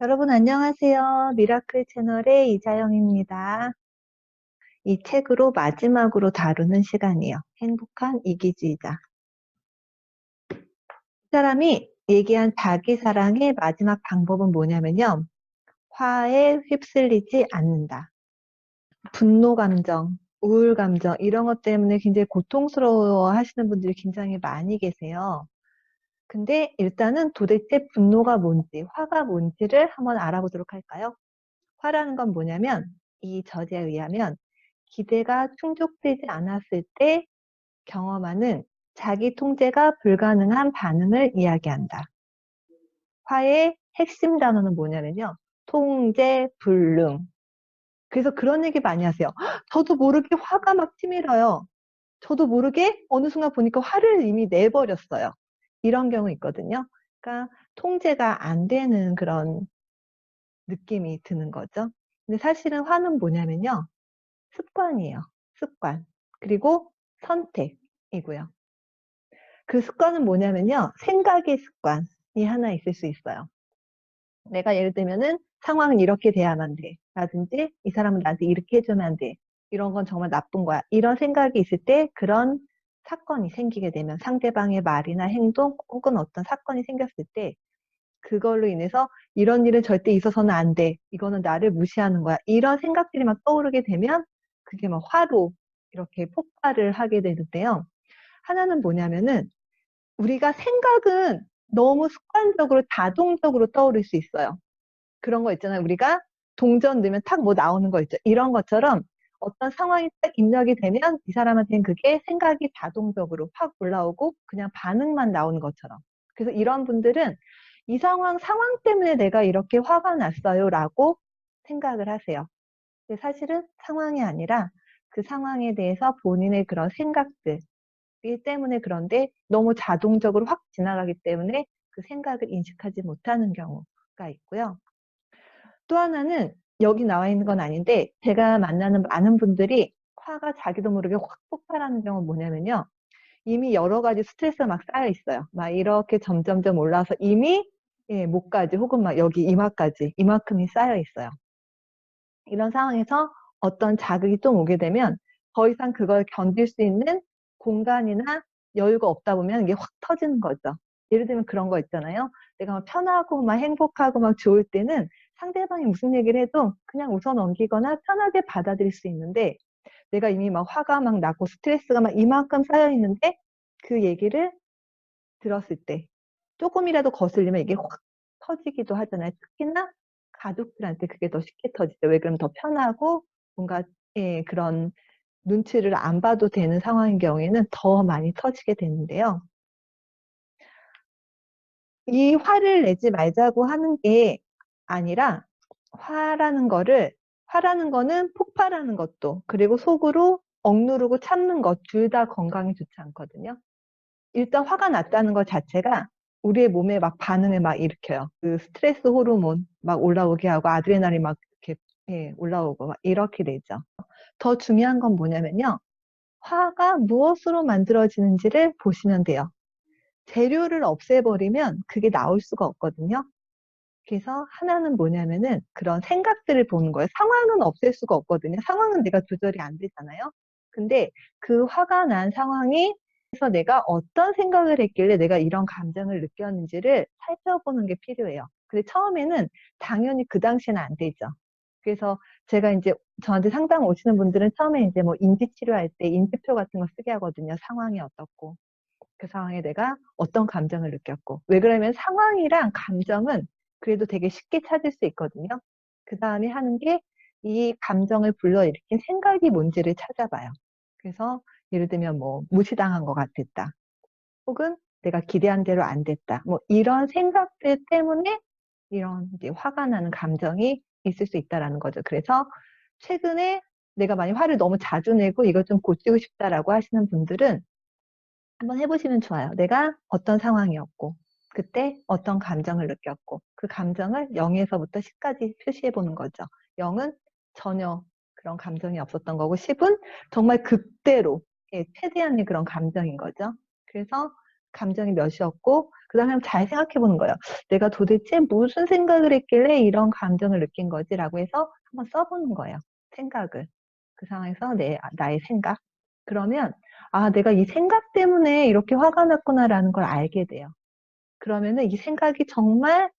여러분 안녕하세요. 미라클 채널의 이자영입니다. 이 책으로 마지막으로 다루는 시간이에요. 행복한 이기주의자. 이 사람이 얘기한 자기 사랑의 마지막 방법은 뭐냐면요. 화에 휩쓸리지 않는다. 분노 감정, 우울 감정 이런 것 때문에 굉장히 고통스러워 하시는 분들이 굉장히 많이 계세요. 근데 일단은 도대체 분노가 뭔지, 화가 뭔지를 한번 알아보도록 할까요? 화라는 건 뭐냐면 이 저자에 의하면 기대가 충족되지 않았을 때 경험하는 자기 통제가 불가능한 반응을 이야기한다. 화의 핵심 단어는 뭐냐면요. 통제 불능. 그래서 그런 얘기 많이 하세요. 저도 모르게 화가 막 치밀어요. 저도 모르게 어느 순간 보니까 화를 이미 내버렸어요. 이런 경우 있거든요. 그러니까 통제가 안 되는 그런 느낌이 드는 거죠. 근데 사실은 화는 뭐냐면요. 습관이에요. 습관. 그리고 선택이고요. 그 습관은 뭐냐면요. 생각의 습관이 하나 있을 수 있어요. 내가 예를 들면은 상황은 이렇게 돼야만 돼. 라든지 이 사람은 나한테 이렇게 해주면 안 돼. 이런 건 정말 나쁜 거야. 이런 생각이 있을 때 그런 사건이 생기게 되면 상대방의 말이나 행동 혹은 어떤 사건이 생겼을 때 그걸로 인해서 이런 일은 절대 있어서는 안 돼. 이거는 나를 무시하는 거야. 이런 생각들이 막 떠오르게 되면 그게 막 화로 이렇게 폭발을 하게 되는데요. 하나는 뭐냐면은 우리가 생각은 너무 습관적으로 자동적으로 떠오를 수 있어요. 그런 거 있잖아요. 우리가 동전 넣으면 탁 뭐 나오는 거 있죠. 이런 것처럼 어떤 상황이 딱 입력이 되면 이 사람한테는 그게 생각이 자동적으로 확 올라오고 그냥 반응만 나오는 것처럼. 그래서 이런 분들은 이 상황 때문에 내가 이렇게 화가 났어요 라고 생각을 하세요. 근데 사실은 상황이 아니라 그 상황에 대해서 본인의 그런 생각들 때문에 그런데 너무 자동적으로 확 지나가기 때문에 그 생각을 인식하지 못하는 경우가 있고요. 또 하나는 여기 나와 있는 건 아닌데 제가 만나는 많은 분들이 화가 자기도 모르게 확 폭발하는 경우는 뭐냐면요. 이미 여러 가지 스트레스가 막 쌓여 있어요. 막 이렇게 점점점 올라와서 이미 목까지 혹은 막 여기 이마까지 이만큼이 쌓여 있어요. 이런 상황에서 어떤 자극이 좀 오게 되면 더 이상 그걸 견딜 수 있는 공간이나 여유가 없다 보면 이게 확 터지는 거죠. 예를 들면 그런 거 있잖아요. 내가 막 편하고 막 행복하고 막 좋을 때는 상대방이 무슨 얘기를 해도 그냥 웃어 넘기거나 편하게 받아들일 수 있는데 내가 이미 막 화가 막 나고 스트레스가 막 이만큼 쌓여 있는데 그 얘기를 들었을 때 조금이라도 거슬리면 이게 확 터지기도 하잖아요. 특히나 가족들한테 그게 더 쉽게 터지죠. 왜 그러면 더 편하고 뭔가 그런 눈치를 안 봐도 되는 상황인 경우에는 더 많이 터지게 되는데요. 이 화를 내지 말자고 하는 게 아니라 화라는 거는 폭발하는 것도 그리고 속으로 억누르고 참는 것 둘 다 건강에 좋지 않거든요. 일단 화가 났다는 것 자체가 우리의 몸에 막 반응을 막 일으켜요. 그 스트레스 호르몬 막 올라오게 하고 아드레날린 막 이렇게 올라오고 막 이렇게 되죠. 더 중요한 건 뭐냐면요. 화가 무엇으로 만들어지는지를 보시면 돼요. 재료를 없애버리면 그게 나올 수가 없거든요. 그래서 하나는 뭐냐면은 그런 생각들을 보는 거예요. 상황은 없앨 수가 없거든요. 상황은 내가 조절이 안 되잖아요. 근데 그 화가 난 상황이 그래서 내가 어떤 생각을 했길래 내가 이런 감정을 느꼈는지를 살펴보는 게 필요해요. 근데 처음에는 당연히 그 당시에는 안 되죠. 그래서 제가 이제 저한테 상담 오시는 분들은 처음에 이제 뭐 인지 치료할 때 인지표 같은 거 쓰게 하거든요. 상황이 어떻고. 그 상황에 내가 어떤 감정을 느꼈고. 왜 그러면 상황이랑 감정은 그래도 되게 쉽게 찾을 수 있거든요. 그 다음에 하는 게 이 감정을 불러일으킨 생각이 뭔지를 찾아봐요. 그래서 예를 들면 뭐 무시당한 것 같았다. 혹은 내가 기대한 대로 안 됐다. 뭐 이런 생각들 때문에 이런 이제 화가 나는 감정이 있을 수 있다라는 거죠. 그래서 최근에 내가 많이 화를 너무 자주 내고 이걸 좀 고치고 싶다라고 하시는 분들은 한번 해보시면 좋아요. 내가 어떤 상황이었고, 그때 어떤 감정을 느꼈고, 그 감정을 0에서부터 10까지 표시해 보는 거죠. 0은 전혀 그런 감정이 없었던 거고, 10은 정말 극대로, 최대한의 그런 감정인 거죠. 그래서 감정이 몇이었고, 그 다음에 잘 생각해 보는 거예요. 내가 도대체 무슨 생각을 했길래 이런 감정을 느낀 거지? 라고 해서 한번 써보는 거예요. 생각을. 그 상황에서 나의 생각. 그러면, 아, 내가 이 생각 때문에 이렇게 화가 났구나라는 걸 알게 돼요. 그러면은 이 생각이 정말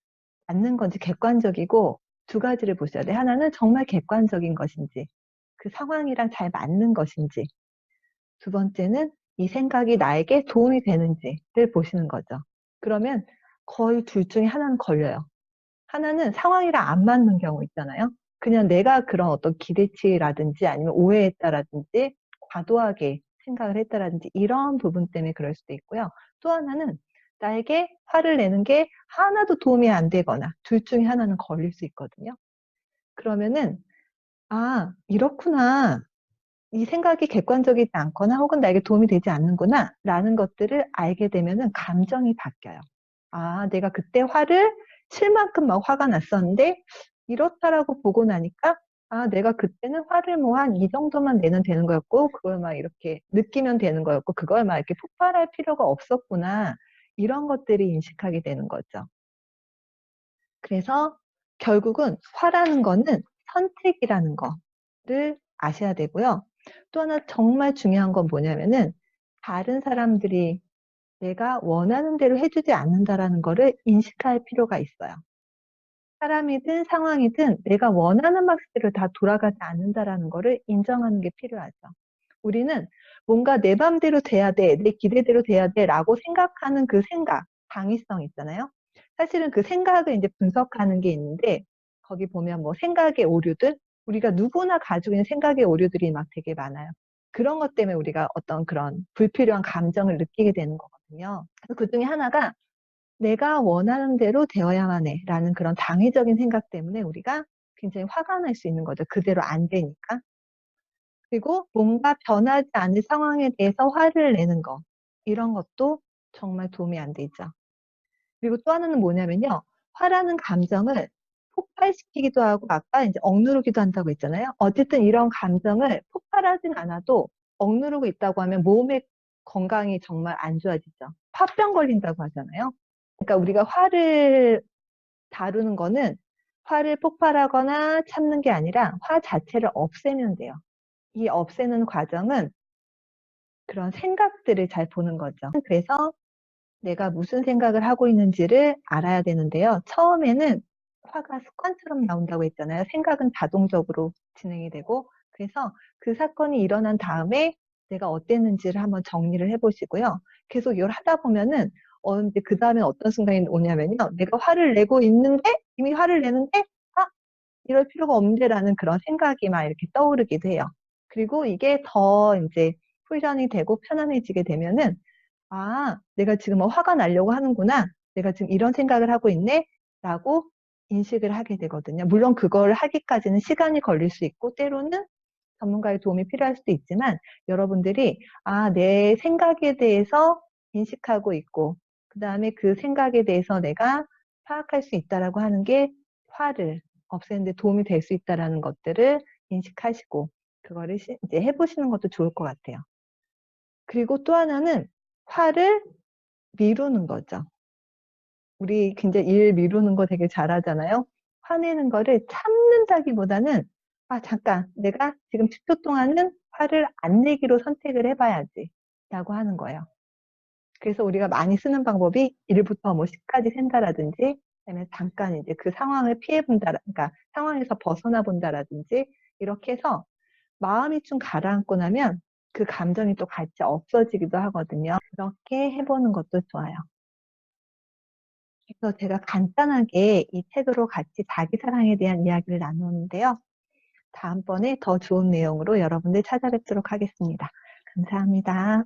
맞는 건지 객관적이고, 두 가지를 보셔야 돼요. 하나는 정말 객관적인 것인지, 그 상황이랑 잘 맞는 것인지, 두 번째는 이 생각이 나에게 도움이 되는지를 보시는 거죠. 그러면 거의 둘 중에 하나는 걸려요. 하나는 상황이랑 안 맞는 경우 있잖아요. 그냥 내가 그런 어떤 기대치라든지 아니면 오해했다라든지 과도하게 생각을 했다라든지 이런 부분 때문에 그럴 수도 있고요. 또 하나는 나에게 화를 내는 게 하나도 도움이 안 되거나 둘 중에 하나는 걸릴 수 있거든요. 그러면은 아, 이렇구나. 이 생각이 객관적이지 않거나 혹은 나에게 도움이 되지 않는구나 라는 것들을 알게 되면은 감정이 바뀌어요. 아, 내가 그때 화를 칠 만큼 막 화가 났었는데 이렇다라고 보고 나니까 아, 내가 그때는 화를 뭐 한 이 정도만 내면 되는 거였고 그걸 막 이렇게 느끼면 되는 거였고 그걸 막 이렇게 폭발할 필요가 없었구나. 이런 것들이 인식하게 되는 거죠. 그래서 결국은 화라는 거는 선택이라는 거를 아셔야 되고요. 또 하나 정말 중요한 건 뭐냐면은 다른 사람들이 내가 원하는 대로 해주지 않는다라는 거를 인식할 필요가 있어요. 사람이든 상황이든 내가 원하는 방식대로 다 돌아가지 않는다라는 거를 인정하는 게 필요하죠. 우리는 뭔가 내 맘대로 돼야 돼, 내 기대대로 돼야 돼라고 생각하는 그 생각, 당위성 있잖아요. 사실은 그 생각을 이제 분석하는 게 있는데 거기 보면 뭐 생각의 오류들, 우리가 누구나 가지고 있는 생각의 오류들이 막 되게 많아요. 그런 것 때문에 우리가 어떤 그런 불필요한 감정을 느끼게 되는 거거든요. 그래서 그 중에 하나가 내가 원하는 대로 되어야만 해 라는 그런 당위적인 생각 때문에 우리가 굉장히 화가 날 수 있는 거죠. 그대로 안 되니까. 그리고 뭔가 변하지 않을 상황에 대해서 화를 내는 거. 이런 것도 정말 도움이 안 되죠. 그리고 또 하나는 뭐냐면요. 화라는 감정을 폭발시키기도 하고 아까 이제 억누르기도 한다고 했잖아요. 어쨌든 이런 감정을 폭발하진 않아도 억누르고 있다고 하면 몸의 건강이 정말 안 좋아지죠. 화병 걸린다고 하잖아요. 그러니까 우리가 화를 다루는 거는 화를 폭발하거나 참는 게 아니라 화 자체를 없애면 돼요. 이 없애는 과정은 그런 생각들을 잘 보는 거죠. 그래서 내가 무슨 생각을 하고 있는지를 알아야 되는데요. 처음에는 화가 습관처럼 나온다고 했잖아요. 생각은 자동적으로 진행이 되고 그래서 그 사건이 일어난 다음에 내가 어땠는지를 한번 정리를 해보시고요. 계속 이걸 하다 보면은 이제 그 다음에 어떤 순간이 오냐면요. 내가 화를 내고 있는데 이미 화를 내는데 아 이럴 필요가 없는데라는 그런 생각이 막 이렇게 떠오르기도 해요. 그리고 이게 더 이제 훈련이 되고 편안해지게 되면은 아, 내가 지금 화가 나려고 하는구나. 내가 지금 이런 생각을 하고 있네. 라고 인식을 하게 되거든요. 물론 그걸 하기까지는 시간이 걸릴 수 있고, 때로는 전문가의 도움이 필요할 수도 있지만, 여러분들이, 아, 내 생각에 대해서 인식하고 있고, 그 다음에 그 생각에 대해서 내가 파악할 수 있다라고 하는 게 화를 없애는데 도움이 될 수 있다라는 것들을 인식하시고, 그거를 이제 해보시는 것도 좋을 것 같아요. 그리고 또 하나는 화를 미루는 거죠. 우리 굉장히 일 미루는 거 되게 잘하잖아요. 화내는 거를 참는다기보다는 아 잠깐 내가 지금 10초 동안은 화를 안 내기로 선택을 해봐야지 라고 하는 거예요. 그래서 우리가 많이 쓰는 방법이 1부터 뭐 10까지 센다라든지 그다음에 잠깐 이제 그 상황을 피해 본다, 그러니까 상황에서 벗어나 본다라든지 이렇게 해서 마음이 좀 가라앉고 나면 그 감정이 또 같이 없어지기도 하거든요. 그렇게 해보는 것도 좋아요. 그래서 제가 간단하게 이 책으로 같이 자기 사랑에 대한 이야기를 나누는데요. 다음번에 더 좋은 내용으로 여러분들 찾아뵙도록 하겠습니다. 감사합니다.